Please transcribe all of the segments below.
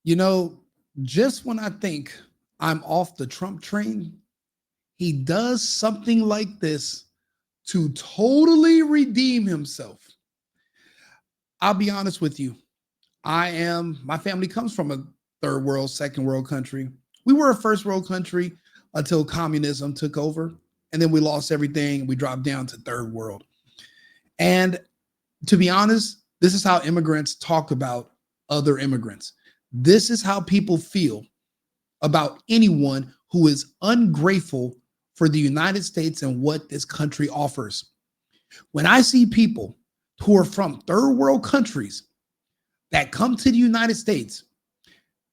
You know, just when I think I'm off the Trump train, he does something like this to totally redeem himself. I'll be honest with you. My family comes from a third world, second world country. We were a first world country until communism took over. And then we lost everything. We dropped down to third world. And to be honest, this is how immigrants talk about other immigrants. This is how people feel about anyone who is ungrateful for the United States and what this country offers. When I see people who are from third world countries that come to the United States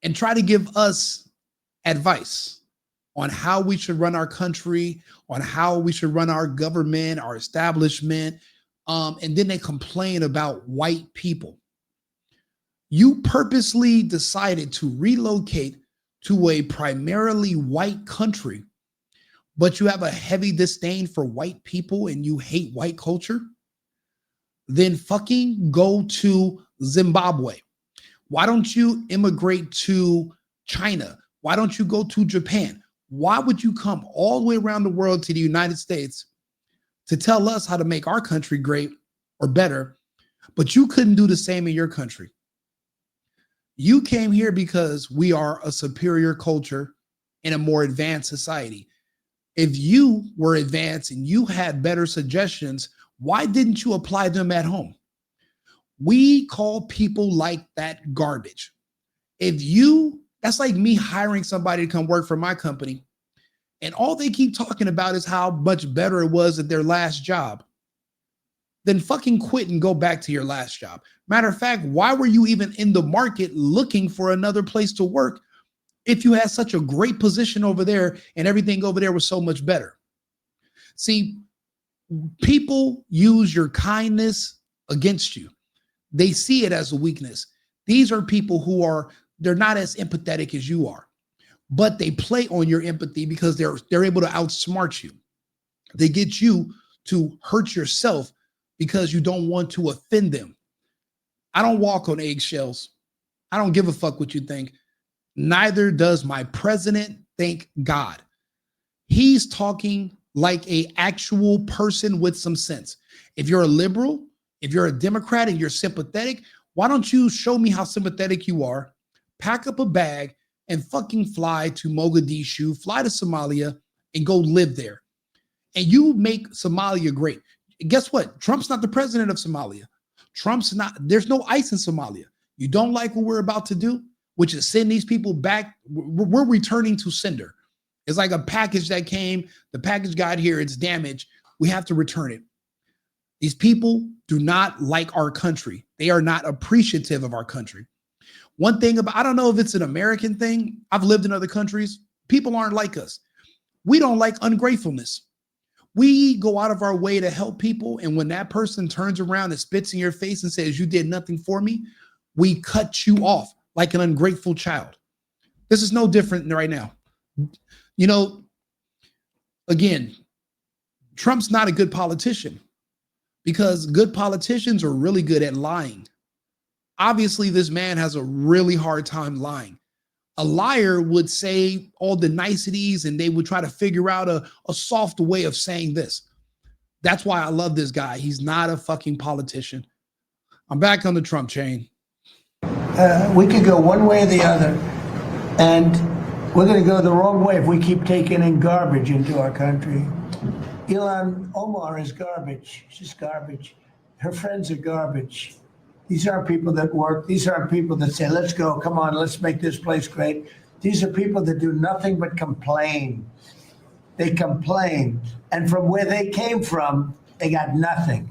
and try to give us advice on how we should run our country, on how we should run our government, our establishment, and then they complain about white people. You purposely decided to relocate to a primarily white country, but you have a heavy disdain for white people and you hate white culture, then fucking go to Zimbabwe. Why don't you immigrate to China? Why don't you go to Japan? Why would you come all the way around the world to the United States to tell us how to make our country great or better, but you couldn't do the same in your country? You came here because we are a superior culture in a more advanced society. If you were advanced and you had better suggestions, why didn't you apply them at home? We call people like that garbage. That's like me hiring somebody to come work for my company, and all they keep talking about is how much better it was at their last job. Then fucking quit and go back to your last job. Matter of fact, why were you even in the market looking for another place to work if you had such a great position over there and everything over there was so much better? See, people use your kindness against you. They see it as a weakness. These are people they're not as empathetic as you are, but they play on your empathy because they're able to outsmart you. They get you to hurt yourself because you don't want to offend them. I don't walk on eggshells. I don't give a fuck what you think. Neither does my president, thank God. He's talking like an actual person with some sense. If you're a liberal, if you're a Democrat and you're sympathetic, why don't you show me how sympathetic you are? Pack up a bag and fucking fly to Mogadishu, fly to Somalia and go live there. And you make Somalia great. Guess what? Trump's not the president of Somalia. There's no ICE in Somalia. You don't like what we're about to do, which is send these people back. We're returning to sender. It's like a package that came, the package got here, it's damaged. We have to return it. These people do not like our country. They are not appreciative of our country. One thing I don't know if it's an American thing. I've lived in other countries. People aren't like us. We don't like ungratefulness. We go out of our way to help people. And when that person turns around and spits in your face and says, you did nothing for me, we cut you off like an ungrateful child. This is no different right now. You know, again, Trump's not a good politician because good politicians are really good at lying. Obviously, this man has a really hard time lying. A liar would say all the niceties and they would try to figure out a soft way of saying this. That's why I love this guy. He's not a fucking politician. I'm back on the Trump chain. We could go one way or the other, and we're going to go the wrong way if we keep taking in garbage into our country. Ilhan Omar is garbage. She's garbage. Her friends are garbage. These aren't people that work. These aren't people that say, let's go, come on, let's make this place great. These are people that do nothing but complain. They complain. And from where they came from, they got nothing.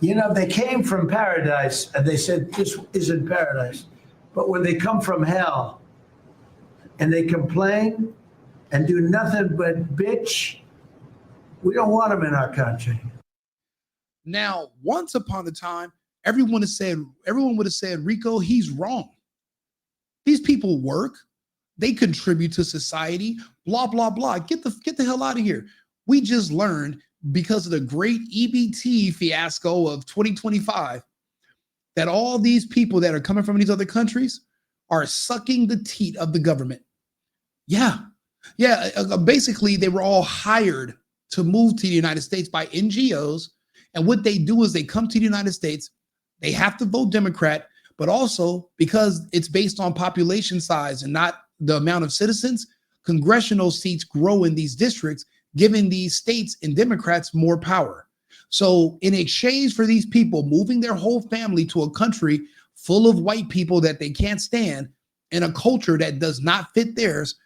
You know, they came from paradise and they said, this isn't paradise. But when they come from hell and they complain and do nothing but bitch, we don't want them in our country. Now, once upon a time, everyone would have said, Rico, he's wrong. These people work. They contribute to society, blah, blah, blah. Get the hell out of here. We just learned because of the great EBT fiasco of 2025 that all these people that are coming from these other countries are sucking the teat of the government. Yeah. Yeah. Basically, they were all hired to move to the United States by NGOs. And what they do is they come to the United States, they have to vote Democrat, but also because it's based on population size and not the amount of citizens, congressional seats grow in these districts, giving these states and Democrats more power. So, in exchange for these people moving their whole family to a country full of white people that they can't stand and a culture that does not fit theirs,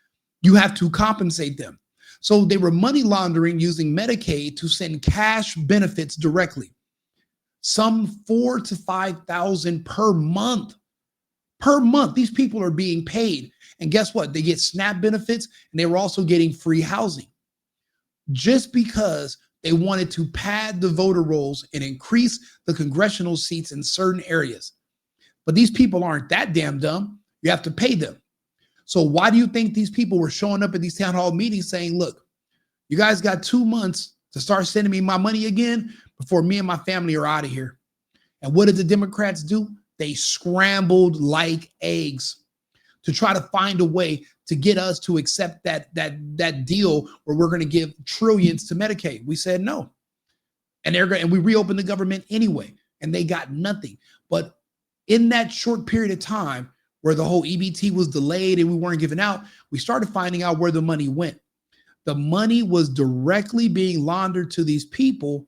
you have to compensate them. So they were money laundering using Medicaid to send cash benefits directly. Some 4,000 to 5,000 per month. Per month, these people are being paid. And guess what? They get SNAP benefits and they were also getting free housing. Just because they wanted to pad the voter rolls and increase the congressional seats in certain areas. But these people aren't that damn dumb. You have to pay them. So why do you think these people were showing up at these town hall meetings saying, look, you guys got 2 months to start sending me my money again before me and my family are out of here? And what did the Democrats do? They scrambled like eggs to try to find a way to get us to accept that deal where we're going to give trillions to Medicaid. We said no. And we reopened the government anyway, and they got nothing. But in that short period of time where the whole EBT was delayed and we weren't giving out, we started finding out where the money went. The money was directly being laundered to these people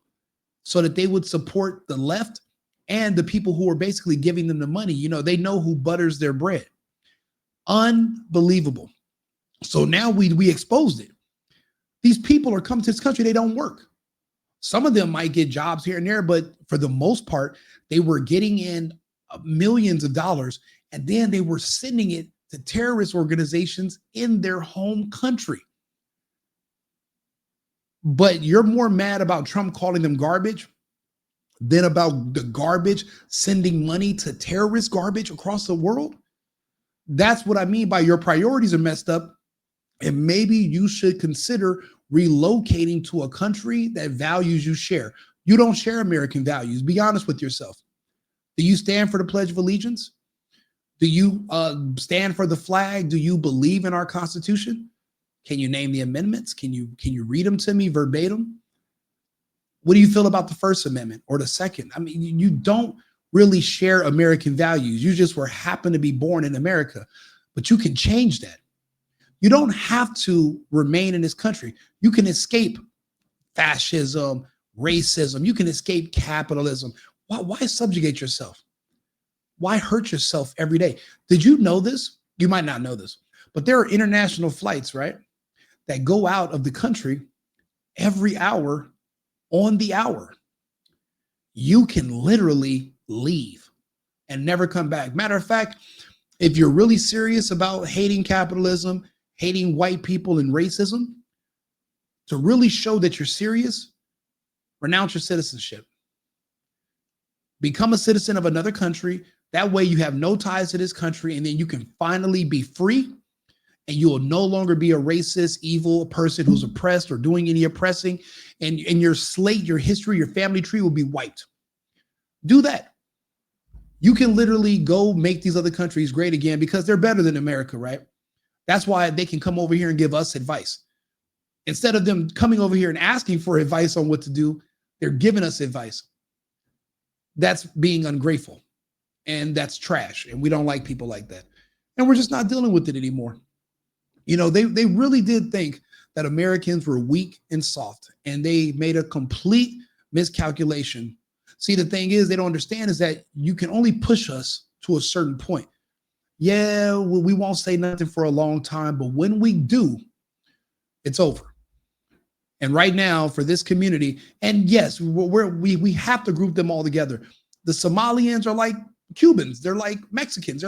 so that they would support the left and the people who are basically giving them the money. You know, they know who butters their bread. Unbelievable. So now we exposed it. These people are coming to this country, they don't work. Some of them might get jobs here and there, but for the most part, they were getting in millions of dollars, and then they were sending it to terrorist organizations in their home country. But you're more mad about Trump calling them garbage than about the garbage sending money to terrorist garbage across the world? That's what I mean by your priorities are messed up. And maybe you should consider relocating to a country that values you share. You don't share American values. Be honest with yourself. Do you stand for the Pledge of Allegiance? Do you stand for the flag? Do you believe in our Constitution? Can you name the amendments? Can you read them to me verbatim? What do you feel about the First Amendment or the Second? I mean, you don't really share American values. You just happen to be born in America, but you can change that. You don't have to remain in this country. You can escape fascism, racism. You can escape capitalism. Why subjugate yourself? Why hurt yourself every day? Did you know this? You might not know this, but there are international flights, right, that go out of the country every hour on the hour. You can literally leave and never come back. Matter of fact, if you're really serious about hating capitalism, hating white people and racism, to really show that you're serious, renounce your citizenship. Become a citizen of another country. That way you have no ties to this country, and then you can finally be free, and you will no longer be a racist, evil person who's oppressed or doing any oppressing, and your slate, your history, your family tree will be wiped. Do that. You can literally go make these other countries great again because they're better than America, right? That's why they can come over here and give us advice. Instead of them coming over here and asking for advice on what to do, they're giving us advice. That's being ungrateful, and that's trash, and we don't like people like that. And we're just not dealing with it anymore. You know, they really did think that Americans were weak and soft, and they made a complete miscalculation. See, the thing is, they don't understand is that you can only push us to a certain point. Yeah, we won't say nothing for a long time, but when we do, it's over. And right now, for this community, and yes, we have to group them all together. The Somalians are like Cubans. They're like Mexicans.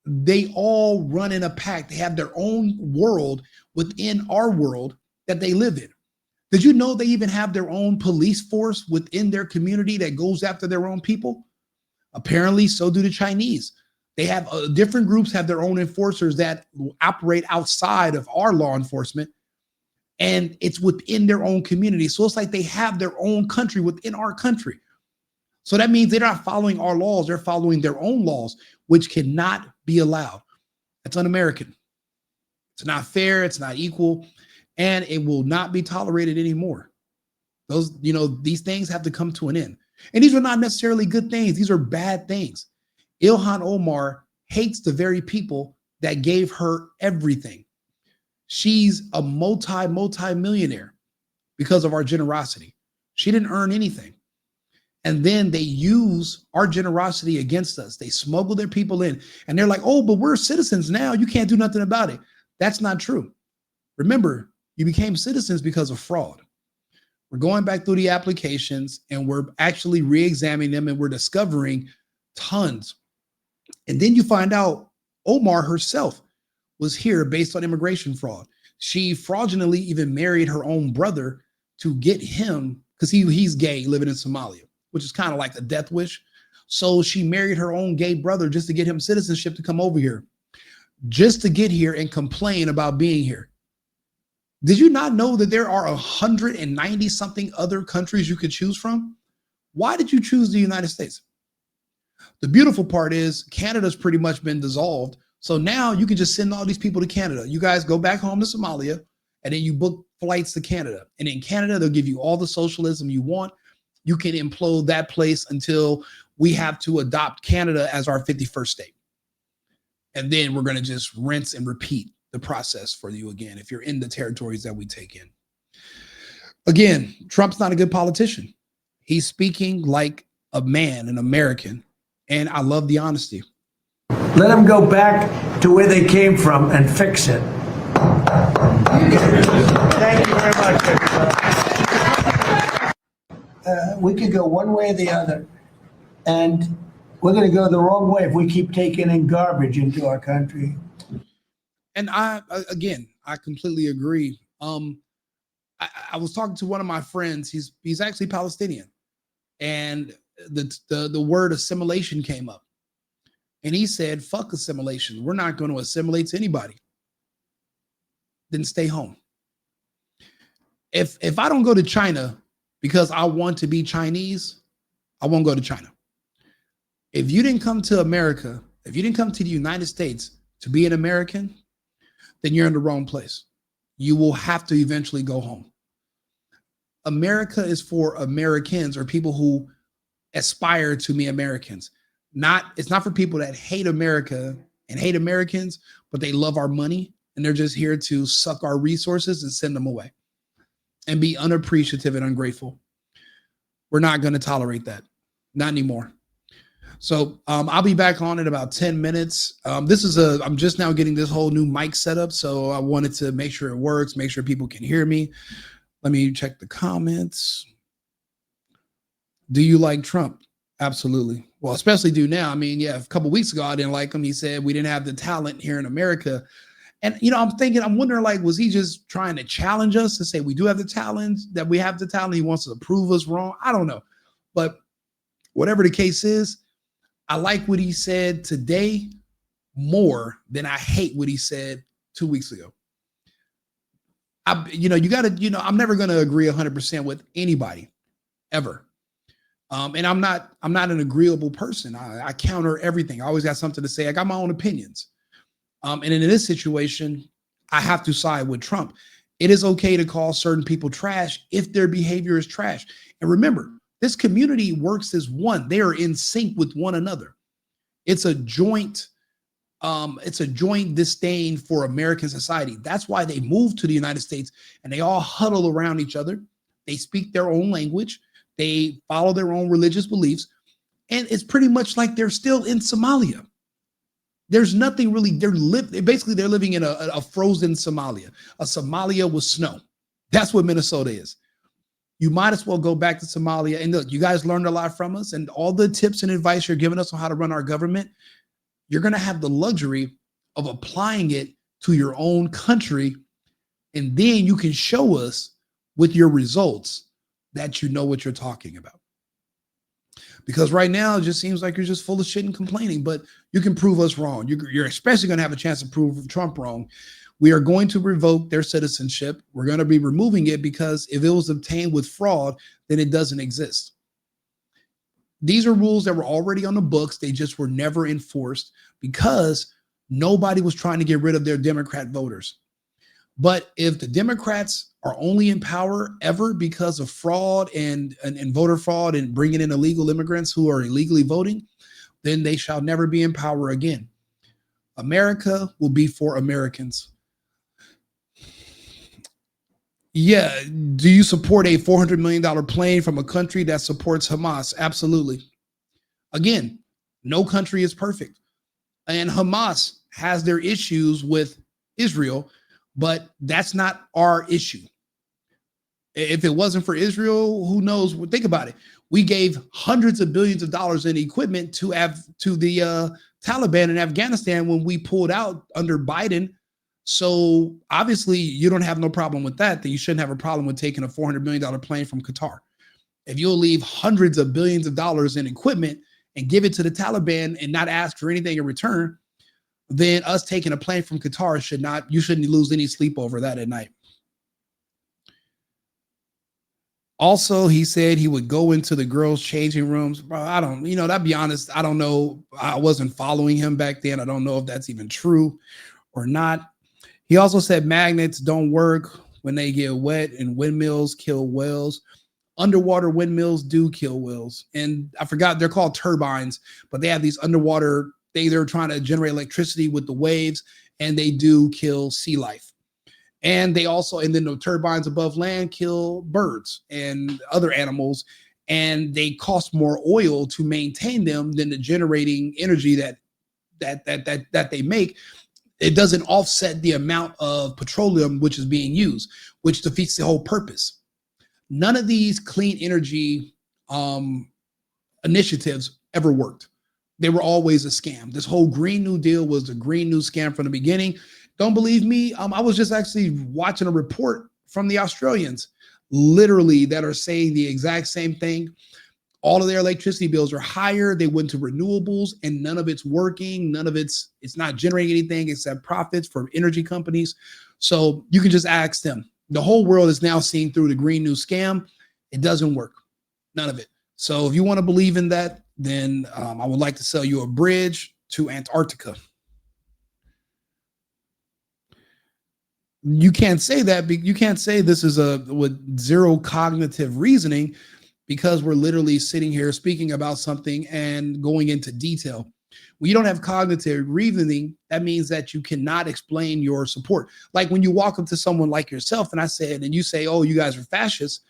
They all run in a pack. They have their own world within our world that they live in. Did you know they even have their own police force within their community that goes after their own people? Apparently, so do the Chinese. They have different groups have their own enforcers that operate outside of our law enforcement, and it's within their own community. So it's like they have their own country within our country. So that means they're not following our laws. They're following their own laws, which cannot be allowed. That's un-American. It's not fair. It's not equal. And it will not be tolerated anymore. These things have to come to an end. And these are not necessarily good things. These are bad things. Ilhan Omar hates the very people that gave her everything. She's a multi-millionaire because of our generosity. She didn't earn anything. And then they use our generosity against us. They smuggle their people in and they're like, oh, but we're citizens now. You can't do nothing about it. That's not true. Remember, you became citizens because of fraud. We're going back through the applications and we're actually re-examining them and we're discovering tons. And then you find out Omar herself was here based on immigration fraud. She fraudulently even married her own brother to get him, because he's gay, living in Somalia, which is kind of like a death wish. So she married her own gay brother just to get him citizenship to come over here, just to get here and complain about being here. Did you not know that there are 190 something other countries you could choose from? Why did you choose the United States? The beautiful part is Canada's pretty much been dissolved. So now you can just send all these people to Canada. You guys go back home to Somalia and then you book flights to Canada. And in Canada, they'll give you all the socialism you want. You can implode that place until we have to adopt Canada as our 51st state. And then we're going to just rinse and repeat the process for you again if you're in the territories that we take in. Again, Trump's not a good politician. He's speaking like a man, an American, and I love the honesty. Let them go back to where they came from and fix it. Thank you very much, everybody. We could go one way or the other, and we're going to go the wrong way if we keep taking in garbage into our country. And I completely agree. I was talking to one of my friends. He's actually Palestinian, and the word assimilation came up, and he said, "Fuck assimilation. We're not going to assimilate to anybody. Then stay home. If I don't go to China because I want to be Chinese, I won't go to China. If you didn't come to America, if you didn't come to the United States to be an American, then you're in the wrong place. You will have to eventually go home. America is for Americans, or people who aspire to be Americans. It's not for people that hate America and hate Americans, but they love our money and they're just here to suck our resources and send them away and be unappreciative and ungrateful. We're not going to tolerate that. Not anymore. So I'll be back on in about 10 minutes. I'm just now getting this whole new mic set up. So I wanted to make sure it works, make sure people can hear me. Let me check the comments. Do you like Trump? Absolutely. Well, especially do now. I mean, yeah, a couple of weeks ago, I didn't like him. He said we didn't have the talent here in America. And, I'm wondering, like, was he just trying to challenge us to say we do have the talent, that we have the talent? He wants to prove us wrong. I don't know. But whatever the case is, I like what he said today more than I hate what he said 2 weeks ago. I'm never going to agree 100% with anybody ever. And I'm not an agreeable person. I counter everything. I always got something to say. I got my own opinions. And in this situation, I have to side with Trump. It is okay to call certain people trash if their behavior is trash. And remember, this community works as one. They are in sync with one another. It's a joint disdain for American society. That's why they moved to the United States and they all huddle around each other. They speak their own language. They follow their own religious beliefs. And it's pretty much like they're still in Somalia. There's nothing really, they're living in a frozen Somalia, a Somalia with snow. That's what Minnesota is. You might as well go back to Somalia. And look, you guys learned a lot from us, and all the tips and advice you're giving us on how to run our government, you're going to have the luxury of applying it to your own country. And then you can show us with your results that you know what you're talking about. Because right now, it just seems like you're just full of shit and complaining, but you can prove us wrong. You're especially going to have a chance to prove Trump wrong. We are going to revoke their citizenship. We're going to be removing it because if it was obtained with fraud, then it doesn't exist. These are rules that were already on the books. They just were never enforced because nobody was trying to get rid of their Democrat voters. But if the Democrats are only in power ever because of fraud and voter fraud and bringing in illegal immigrants who are illegally voting, then they shall never be in power again. America will be for Americans. Yeah. Do you support a $400 million plane from a country that supports Hamas? Absolutely. Again, no country is perfect. And Hamas has their issues with Israel, but that's not our issue. If it wasn't for Israel, who knows? Think about it. We gave hundreds of billions of dollars in equipment to the Taliban in Afghanistan when we pulled out under Biden. So obviously you don't have no problem with that. Then you shouldn't have a problem with taking a $400 million plane from Qatar. If you'll leave hundreds of billions of dollars in equipment and give it to the Taliban and not ask for anything in return, then us taking a plane from Qatar you shouldn't lose any sleep over that at night. Also, he said he would go into the girls' changing rooms. Bro, to be honest, I don't know. I wasn't following him back then. I don't know if that's even true or not. He also said magnets don't work when they get wet and windmills kill whales. Underwater windmills do kill whales. And I forgot, they're called turbines, but they have these underwater things. They're trying to generate electricity with the waves, and they do kill sea life. And then the turbines above land kill birds and other animals, and they cost more oil to maintain them than the generating energy that they make. It doesn't offset the amount of petroleum which is being used, which defeats the whole purpose. None of these clean energy initiatives ever worked. They were always a scam. This whole Green New Deal was the Green New scam from the beginning. Don't believe me? I was just actually watching a report from the Australians, literally, that are saying the exact same thing. All of their electricity bills are higher. They went to renewables, and none of it's working. It's not generating anything except profits for energy companies. So you can just ask them. The whole world is now seeing through the Green New scam. It doesn't work. None of it. So if you want to believe in that, then I would like to sell you a bridge to Antarctica. You can't say that. You can't say this is with zero cognitive reasoning, because we're literally sitting here speaking about something and going into detail. When you don't have cognitive reasoning, that means that you cannot explain your support. Like when you walk up to someone like yourself and you say, oh, you guys are fascists.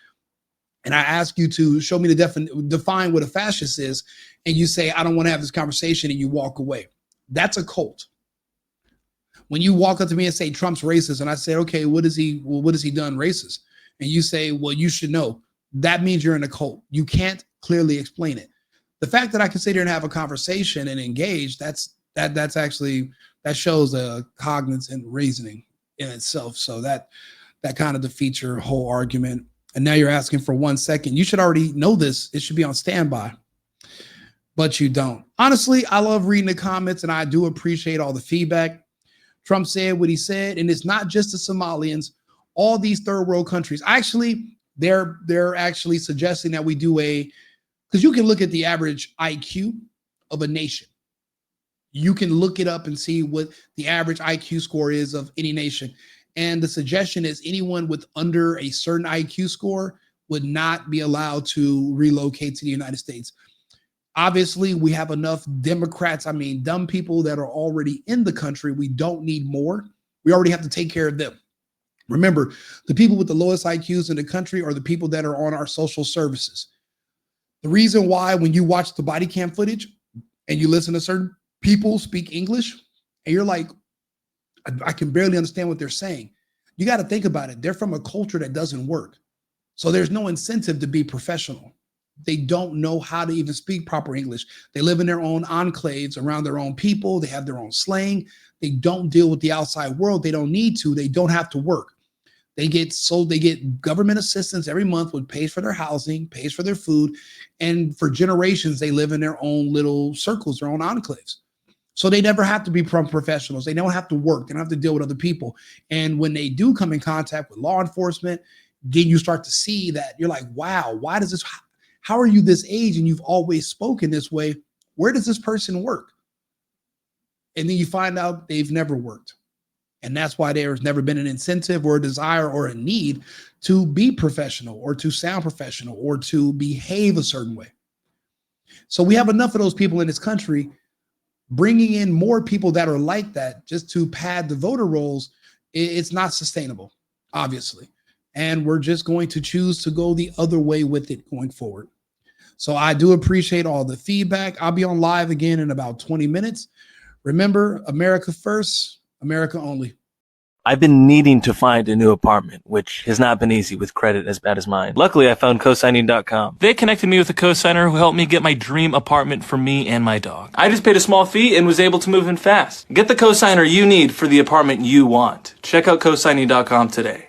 And I ask you to show me define what a fascist is. And you say, I don't want to have this conversation, and you walk away. That's a cult. When you walk up to me and say Trump's racist, and I say, okay, what has he done racist? And you say, well, you should know. That means you're in a cult. You can't clearly explain it. The fact that I can sit here and have a conversation and engage, that shows a cognitive reasoning in itself. So that kind of defeats your whole argument. And now you're asking for 1 second. You should already know this. It should be on standby, but you don't. Honestly, I love reading the comments, and I do appreciate all the feedback. Trump said what he said, and it's not just the Somalians. All these third world countries, actually, they're actually suggesting that we do because you can look at the average IQ of a nation. You can look it up and see what the average IQ score is of any nation. And the suggestion is anyone with under a certain IQ score would not be allowed to relocate to the United States. Obviously, we have enough Democrats, dumb people that are already in the country. We don't need more. We already have to take care of them. Remember, the people with the lowest IQs in the country are the people that are on our social services. The reason why when you watch the body cam footage and you listen to certain people speak English and you're like, I can barely understand what they're saying. You got to think about it. They're from a culture that doesn't work. So there's no incentive to be professional. They don't know how to even speak proper English. They live in their own enclaves around their own people. They have their own slang. They don't deal with the outside world. They don't need to. They don't have to work. They get government assistance every month, which pays for their housing, pays for their food. And for generations, they live in their own little circles, their own enclaves. So they never have to be professionals. They don't have to work. They don't have to deal with other people. And when they do come in contact with law enforcement, then you start to see that you're like, wow, how are you this age and you've always spoken this way? Where does this person work? And then you find out they've never worked. And that's why there's never been an incentive or a desire or a need to be professional or to sound professional or to behave a certain way. So we have enough of those people in this country. Bringing in more people that are like that just to pad the voter rolls, it's not sustainable, obviously. And we're just going to choose to go the other way with it going forward. So I do appreciate all the feedback. I'll be on live again in about 20 minutes. Remember, America first, America only. I've been needing to find a new apartment, which has not been easy with credit as bad as mine. Luckily, I found cosigning.com. They connected me with a cosigner who helped me get my dream apartment for me and my dog. I just paid a small fee and was able to move in fast. Get the cosigner you need for the apartment you want. Check out cosigning.com today.